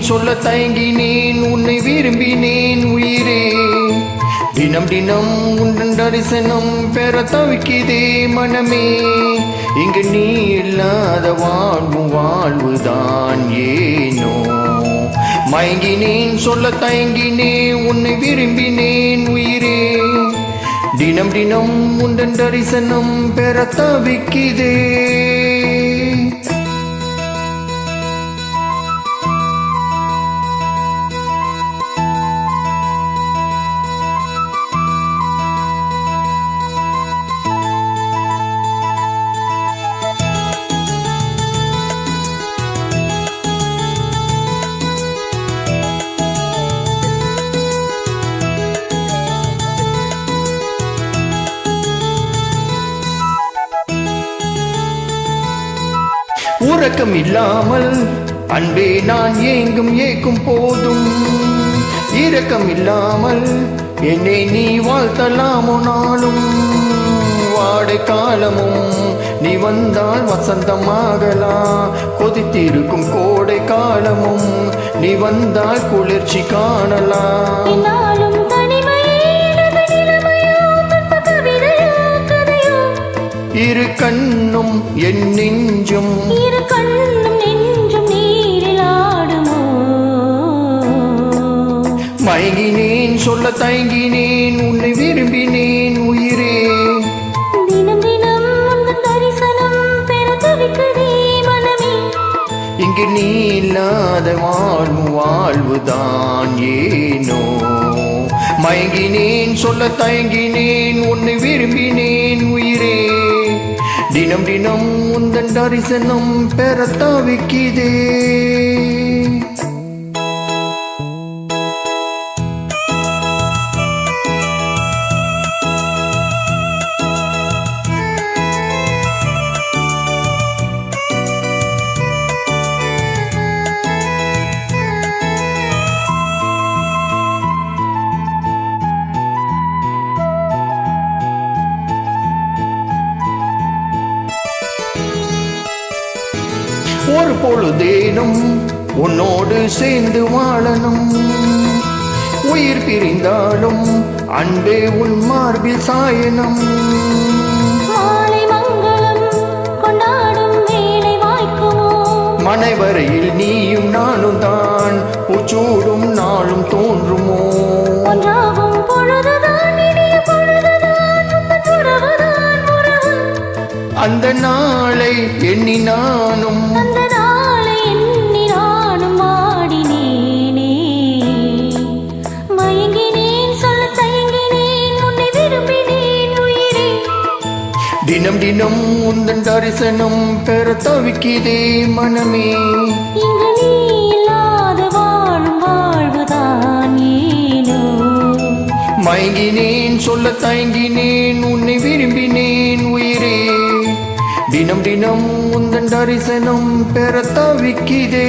சொல்ல தயங்கினேன் உன்னை விரும்பினேன் உயிரே. தினம் தினம் உன் தரிசனம் பெற தவிக்குதே மனமே. இங்கு நீ இல்லாத வாழ்வுதான் ஏனோ. மயங்கினேன் சொல்ல தயங்கினேன் உன்னை விரும்பினேன் உயிரே. தினம் தினம் உன் தரிசனம் பெற தவிக்குதே. உறக்கம் இல்லாமல் அன்பே நான் ஏங்கும் போதும். இரக்கம் இல்லாமல் என்னை நீ வாழ்த்தலாமோ நாளும். வாடை காலமும் நீ வந்தால் வசந்தமாகலாம். கொதித்திருக்கும் கோடை காலமும் நீ வந்தால் குளிர்ச்சி காணலாம். இரு கண்ணும் என் நெஞ்சும் நீரில் ஆடுமோ. மயங்கினேன் சொல்ல தயங்கினேன் உன்னை விரும்பினேன் உயிரே. தினம் தினம் உன் தரிசனம் பெற தவிக்குதே மனமே. இங்கு நீ இல்லாத வாழ்வுதான் ஏனோ. மயங்கினேன் சொல்ல தயங்கினேன் உன்னை விரும்பினேன் உயிரே. தினம் தினம் உந்தன் தரிசனம் பெற தவிக்குதே. ஒரு பொழுதேனும் உன்னோடு சேர்ந்து வாழணும். உயிர் பிரிந்தாலும் அன்பே உன் மார்பில் சாயனம். மாலை மங்களம் கொண்டாடும் வேளை வாய்க்குமோ. மனைவரையில் நீயும் நானும் தான் பூச்சூடும் நாளும் தோன்றுமோ. ஒன்றாகும் பொழுதுதான் இனிய பொழுதுதான் உந்தன் உறவுதான் உறவு. அந்த நாளை எண்ணி நானும் ஆடினேனே. மயங்கினேன் சொல்ல தயங்கினேன் உன்னை விரும்பினேன் உயிரே. தினம் தினம் உந்தன் தரிசனம் பெற தவிக்குதே மனமே. இங்கு நீ இல்லாத வாழ்வுதான் ஏனோ. மயங்கினேன் சொல்ல தயங்கினேன் உன்னை விரும்பினேன் உயிரே. தினம் தினம் உந்தன் தரிசனம் பெற தவிக்குதே.